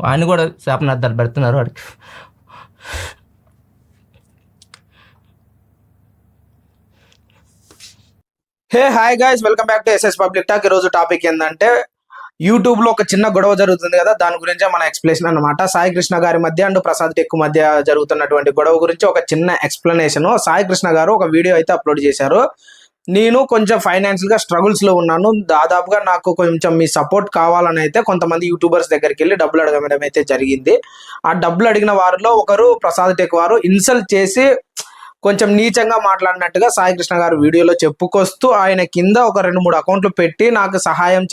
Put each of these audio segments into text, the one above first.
వాడిని కూడా శాపనార్థాలు పెడుతున్నారు వాడికి. Hey hi guys, welcome back to SS public talk. ఈరోజు టాపిక్ ఏంటంటే యూట్యూబ్ లో ఒక చిన్న గొడవ జరుగుతుంది కదా, దాని గురించే మన ఎక్స్ప్లెనేషన్ అనమాట. సాయి కృష్ణ గారి మధ్య అండ్ ప్రసాద్ టెక్ మధ్య జరుగుతున్నటువంటి గొడవ గురించి ఒక చిన్న ఎక్స్ప్లెనేషన్. సాయి కృష్ణ గారు ఒక వీడియో అయితే అప్లోడ్ చేశారు. నేను కొంచెం ఫైనాన్షియల్ గా స్ట్రగుల్స్ లో ఉన్నాను, దాదాపుగా నాకు కొంచెం మీ సపోర్ట్ కావాలని అయితే కొంతమంది యూట్యూబర్స్ దగ్గరికి వెళ్ళి డబ్బులు అడగడం అయితే జరిగింది. ఆ డబ్బులు అడిగిన వారిలో ఒకరు ప్రసాద్ టెక్ వారు ఇన్సల్ట్ చేసి కొంచెం నీచంగా మాట్లాడినట్టుగా సాయి కృష్ణ గారు వీడియోలో చెప్పుకొస్తూ ఆయన కింద ఒక 2-3 అకౌంట్లు పెట్టి నాకు సహాయం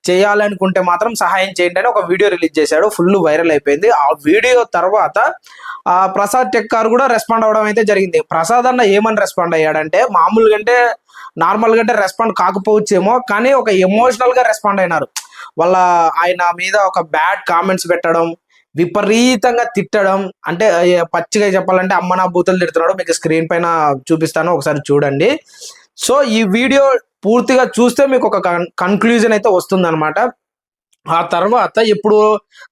చేయాలనుకుంటే మాత్రం సహాయం చేయండి అని ఒక వీడియో రిలీజ్ చేశాడు. ఫుల్ వైరల్ అయిపోయింది. ఆ వీడియో తర్వాత ప్రసాద్ టెక్ గారు కూడా రెస్పాండ్ అవ్వడం అయితే జరిగింది. ప్రసాద్ అన్న ఏమని రెస్పాండ్ అయ్యాడంటే, మామూలుగా అంటే నార్మల్గా అంటే రెస్పాండ్ కాకపోవచ్చేమో, కానీ ఒక ఎమోషనల్ గా రెస్పాండ్ అయినారు. ఆయన మీద ఒక బ్యాడ్ కామెంట్స్ పెట్టడం, విపరీతంగా తిట్టడం, అంటే పచ్చిగా చెప్పాలంటే అమ్మ నా బూతులు తిడుతున్నాడు. మీకు స్క్రీన్ పైన చూపిస్తాను, ఒకసారి చూడండి. సో ఈ వీడియో పూర్తిగా చూస్తే మీకు ఒక కన్క్లూజన్ అయితే వస్తుంది అనమాట. ఆ తర్వాత ఇప్పుడు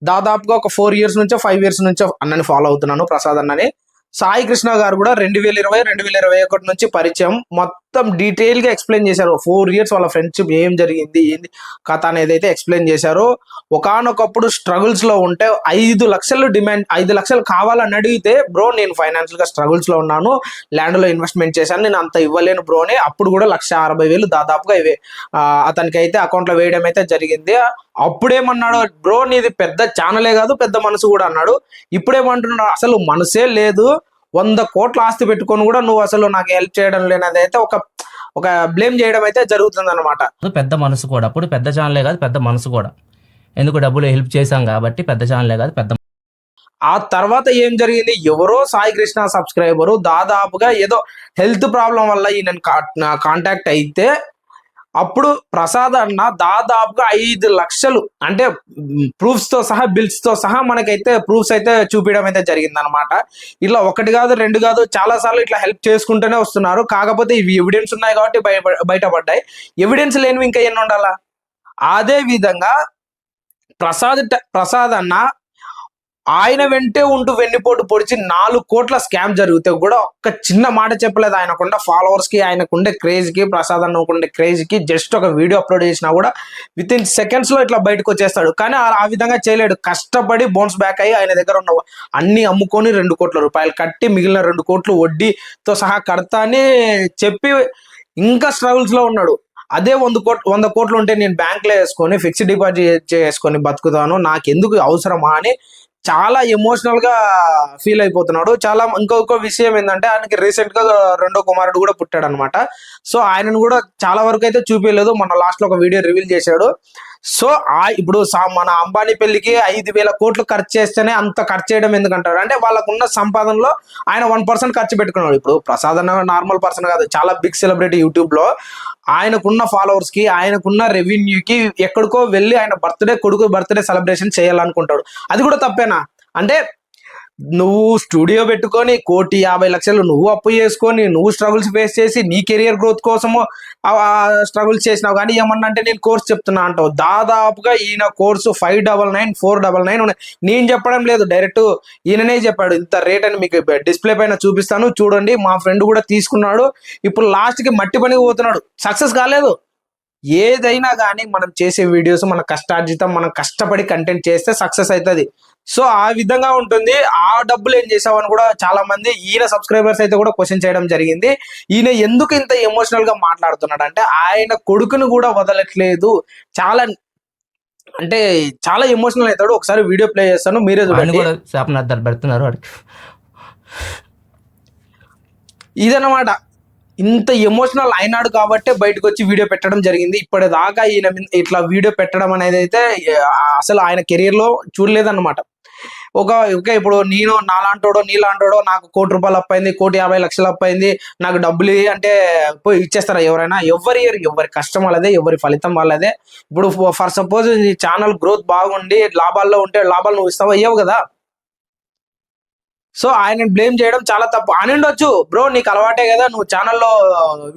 దాదాపుగా ఒక 4 years నుంచో 5 years నుంచో అన్నని ఫాలో అవుతున్నాను, ప్రసాద్ అన్నని. సాయి కృష్ణ గారు కూడా 2020-2021 నుంచి పరిచయం, మొత్తం డీటెయిల్ గా ఎక్స్ప్లెయిన్ చేశారు. 4 years వాళ్ళ ఫ్రెండ్షిప్ ఏం జరిగింది, ఏంది కథ అనేది అయితే ఎక్స్ప్లెయిన్ చేశారు. ఒకానొకప్పుడు స్ట్రగుల్స్ లో ఉంటే 5 లక్షలు డిమాండ్, 5 లక్షలు కావాలని అడిగితే, బ్రో నేను ఫైనాన్షియల్ గా స్ట్రగుల్స్ లో ఉన్నాను, ల్యాండ్ లో ఇన్వెస్ట్మెంట్ చేశాను, నేను అంత ఇవ్వలేను బ్రో అని అప్పుడు కూడా 1,60,000 దాదాపుగా అతనికి అయితే అకౌంట్ లో వేయడం అయితే జరిగింది. అప్పుడేమన్నాడు, బ్రో నీది పెద్ద ఛానలే కాదు, పెద్ద మనసు కూడా అన్నాడు. ఇప్పుడేమంటున్నాడు, అసలు మనసే లేదు, 100 కోట్ల ఆస్తి పెట్టుకొని కూడా నువ్వు అసలు నాకు హెల్ప్ చేయడం లేనది అయితే ఒక బ్లేమ్ చేయడం అయితే జరుగుతుంది అనమాట. పెద్ద మనసు కూడా, అప్పుడు పెద్ద ఛానలే కాదు పెద్ద మనసు కూడా. ఎందుకు డబ్బులు హెల్ప్ చేశాం కాబట్టి పెద్ద ఛానలే కాదు పెద్ద. ఆ తర్వాత ఏం జరిగింది, ఎవరో సాయి కృష్ణ సబ్స్క్రైబరు దాదాపుగా ఏదో హెల్త్ ప్రాబ్లం వల్ల ఈయన కాంటాక్ట్ అయితే, అప్పుడు ప్రసాద్ అన్న దాదాపుగా 5 లక్షలు అంటే ప్రూఫ్స్ తో సహా, బిల్స్ తో సహా మనకైతే ప్రూఫ్స్ అయితే చూపించడం అయితే జరిగింది అనమాట. ఇలా 1 కాదు 2 కాదు, చాలా సార్లు ఇట్లా హెల్ప్ చేసుకుంటూనే వస్తున్నారు. కాకపోతే ఇవి ఎవిడెన్స్ ఉన్నాయి కాబట్టి బయటపడ్డాయి. ఎవిడెన్స్ లేనివి ఇంకా ఎన్ని ఉండాలా? అదే విధంగా ప్రసాద్ అన్న ఆయన వెంటే ఉంటూ వెన్నుపోటు పొడిచి 4 కోట్ల స్కామ్ జరిగితే కూడా ఒక్క చిన్న మాట చెప్పలేదు. ఆయనకుండా ఫాలోవర్స్ కి, ఆయనకుండే క్రేజ్ కి, ప్రసాద్ అన్నకుండే క్రేజ్ కి జస్ట్ ఒక వీడియో అప్లోడ్ చేసినా కూడా విత్ ఇన్ సెకండ్స్ లో ఇట్లా బయటకు వచ్చేస్తాడు. కానీ ఆ విధంగా చేయలేడు. కష్టపడి బౌన్స్ బ్యాక్ అయ్యి ఆయన దగ్గర ఉన్న అన్ని అమ్ముకొని 2 కోట్ల రూపాయలు కట్టి మిగిలిన 2 కోట్లు వడ్డీతో సహా కడతా అని చెప్పి ఇంకా స్ట్రగుల్స్ లో ఉన్నాడు. అదే 100 కోట్లు ఉంటే నేను బ్యాంక్ లో వేసుకొని ఫిక్స్డ్ డిపాజిట్ చేసుకొని బతుకుతాను, నాకెందుకు అవసరమా అని చాలా ఎమోషనల్ గా ఫీల్ అయిపోతున్నాడు. ఇంకొక విషయం ఏంటంటే, ఆయనకి రీసెంట్ గా 2వ కుమారుడు కూడా పుట్టాడు అనమాట. సో ఆయనను కూడా చాలా వరకు అయితే చూపించలేదు, మన లాస్ట్ లో ఒక వీడియో రివీల్ చేశాడు. సో ఇప్పుడు మన అంబానీ పెళ్లికి 5,000 కోట్లు ఖర్చు చేస్తేనే అంత ఖర్చు చేయడం ఎందుకంటారు అంటే, వాళ్ళకున్న సంపాదనలో ఆయన 1% ఖర్చు పెట్టుకున్నాడు. ఇప్పుడు ప్రసాద్ అన్న నార్మల్ పర్సన్ కాదు, చాలా బిగ్ సెలబ్రిటీ. యూట్యూబ్ లో ఆయనకున్న ఫాలోవర్స్ కి, ఆయనకున్న రెవెన్యూకి ఎక్కడికో వెళ్ళి ఆయన కొడుకు బర్త్డే సెలబ్రేషన్ చేయాలనుకుంటాడు. అది కూడా తప్పేనా? అంటే నువ్వు స్టూడియో పెట్టుకొని 1,50,00,000 నువ్వు అప్పు చేసుకొని, నువ్వు స్ట్రగుల్స్ ఫేస్ చేసి నీ కెరియర్ గ్రోత్ కోసము స్ట్రగుల్స్ చేసినావు. కానీ ఏమన్నా అంటే నేను కోర్స్ చెప్తున్నా అంటావు. దాదాపుగా ఈయన కోర్సు 599, 499 ఉన్నాయి. నేను చెప్పడం లేదు, డైరెక్ట్ ఈయననే చెప్పాడు ఇంత రేట్ అని. మీకు డిస్ప్లే పైన చూపిస్తాను చూడండి. మా ఫ్రెండ్ కూడా తీసుకున్నాడు. ఇప్పుడు లాస్ట్ కి మట్టి పనికి పోతున్నాడు, సక్సెస్ కాలేదు. ఏదైనా కానీ మనం చేసే వీడియోస్ మన కష్టార్జితం, మనం కష్టపడి కంటెంట్ చేస్తే సక్సెస్ అవుతుంది. సో ఆ విధంగా ఉంటుంది. ఆ డబ్బులు ఏం చేసావు అని కూడా చాలా మంది ఈయన సబ్స్క్రైబర్స్ అయితే కూడా క్వశ్చన్ చేయడం జరిగింది. ఈయన ఎందుకు ఇంత ఎమోషనల్ గా మాట్లాడుతున్నాడు అంటే, ఆయన కొడుకును కూడా వదలట్లేదు. అంటే చాలా ఎమోషనల్ అవుతాడు. ఒకసారి వీడియో ప్లే చేస్తాను, మీరే చూడండి. శాపనార్థాలు పెడుతున్నారు వాడికి. ఇదన్నమాట. ఇంత ఎమోషనల్ అయినాడు కాబట్టే బయటకు వచ్చి వీడియో పెట్టడం జరిగింది. ఇప్పటిదాకా ఈయన ఇట్లా వీడియో పెట్టడం అనేది అయితే అసలు ఆయన కెరీర్ లో చూడలేదన్నమాట. ఇప్పుడు నేను నీలాంటోడో నాకు 1 కోటి రూపాయలు అప్పైంది, 1,50,00,000 అప్పైంది, నాకు డబ్బులు అంటే పోయి ఇచ్చేస్తారా ఎవరైనా? ఎవరి కష్టం వాళ్ళదే, ఎవరి ఫలితం వాళ్ళదే. ఇప్పుడు ఫర్ సపోజ్ నీ ఛానల్ గ్రోత్ బాగుండి లాభాల్లో ఉంటే లాభాలు నువ్వు ఇస్తావా? ఇవ్వవు కదా. సో ఆయన బ్లేమ్ చేయడం చాలా తప్పు. అని ఉండొచ్చు బ్రో, నీకు అలవాటే కదా, నువ్వు ఛానల్లో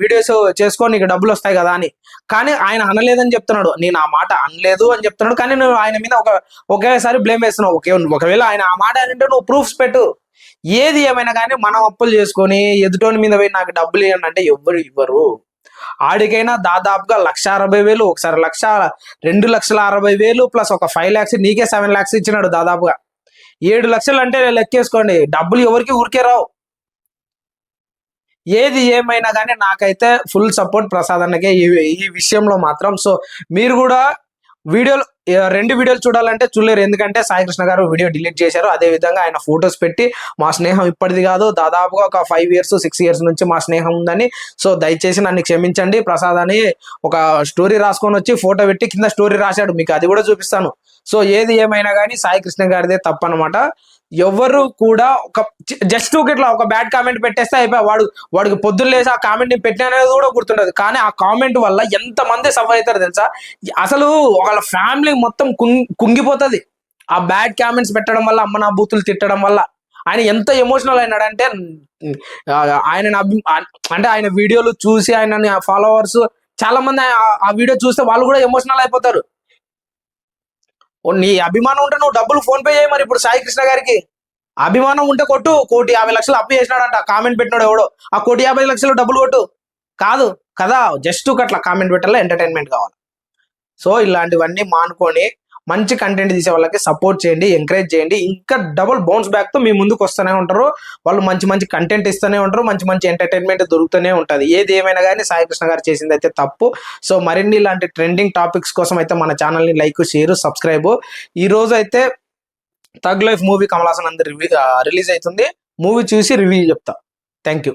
వీడియోస్ చేసుకో, నీకు డబ్బులు వస్తాయి కదా అని. కానీ ఆయన అనలేదని చెప్తున్నాడు, నేను ఆ మాట అనలేదు అని చెప్తున్నాడు. కానీ నువ్వు ఆయన మీద ఒకేసారి బ్లేమ్ వేస్తున్నావు. ఒకవేళ ఆయన ఆ మాట అంటే నువ్వు ప్రూఫ్స్ పెట్టు. ఏది ఏమైనా కానీ మనం అప్పులు చేసుకొని ఎదుటోని మీద పోయి నాకు డబ్బులు ఇవ్వండి అంటే ఎవ్వరు ఇవ్వరు. ఆడికైనా దాదాపుగా 1,60,000, ఒకసారి 2,60,000 ప్లస్ ఒక 5 lakhs, నీకే 7 lakhs ఇచ్చినాడు దాదాపుగా. 7 లక్షలు అంటే లెక్కేసుకోండి, డబ్బులు ఎవరికి ఊరికే రావు. ఏది ఏమైనా కానీ నాకైతే ఫుల్ సపోర్ట్ ప్రసాద్ అన్నకే ఈ విషయంలో మాత్రం. సో మీరు కూడా వీడియోలు 2 వీడియోలు చూడాలంటే చూడలేరు, ఎందుకంటే సాయి కృష్ణ గారు వీడియో డిలీట్ చేశారు. అదే విధంగా ఆయన ఫొటోస్ పెట్టి మా స్నేహం ఇప్పటిది కాదు, దాదాపుగా ఒక 5 years 6 years నుంచి మా స్నేహం ఉందని, సో దయచేసి నన్ను క్షమించండి. ప్రసాద్ అని ఒక స్టోరీ రాసుకొని వచ్చి ఫోటో పెట్టి కింద స్టోరీ రాశాడు, మీకు అది కూడా చూపిస్తాను. సో ఏది ఏమైనా కానీ సాయి కృష్ణ గారిదే తప్పనమాట. ఎవరు కూడా జస్ట్ ఇట్లా ఒక బ్యాడ్ కామెంట్ పెట్టేస్తే అయిపోయి వాడికి పొద్దున్న లేసి ఆ కామెంట్ నేను పెట్టిన అనేది కూడా గుర్తుండదు. కానీ ఆ కామెంట్ వల్ల ఎంతమంది సఫర్ అవుతారు తెలుసా? అసలు వాళ్ళ ఫ్యామిలీ మొత్తం కుంగిపోతుంది ఆ బ్యాడ్ కామెంట్స్ పెట్టడం వల్ల, అమ్మ నా బూతులు తిట్టడం వల్ల. ఆయన ఎంత ఎమోషనల్ అయినాడంటే, అంటే ఆయన వీడియోలు చూసి ఆయన ఫాలోవర్స్ చాలా మంది ఆ వీడియో చూస్తే వాళ్ళు కూడా ఎమోషనల్ అయిపోతారు. నీ అభిమానం ఉంటే నువ్వు డబ్బులు ఫోన్ పే చేయి. మరి ఇప్పుడు సాయి కృష్ణ గారికి అభిమానం ఉంటే కొట్టు, 1,50,00,000 అప్పు చేసినాడంట, కామెంట్ పెట్టినాడు ఎవడో, ఆ 1,50,00,000 డబ్బులు కొట్టు. కాదు కదా, జస్ట్ అట్లా కామెంట్ పెట్టాలి, ఎంటర్టైన్మెంట్ కావాలి. సో ఇలాంటివన్నీ మానుకొని మంచి కంటెంట్ తీసే వాళ్ళకి సపోర్ట్ చేయండి, ఎంకరేజ్ చేయండి. ఇంకా డబుల్ బౌన్స్ బ్యాక్ తో మీ ముందుకు వస్తూనే ఉంటారు వాళ్ళు. మంచి మంచి కంటెంట్ ఇస్తూనే ఉంటారు, మంచి మంచి ఎంటర్టైన్మెంట్ దొరుకుతూనే ఉంటుంది. ఏది ఏమైనా కానీ సాయి కృష్ణ గారు చేసింది అయితే తప్పు. సో మరిన్ని ఇలాంటి ట్రెండింగ్ టాపిక్స్ కోసం అయితే మన ఛానల్ని లైక్, షేర్, సబ్స్క్రైబ్. ఈ రోజు అయితే tug life movie Kamal Haasan అందరు రిలీజ్ అవుతుంది. మూవీ చూసి రివ్యూ చెప్తా. Thank you.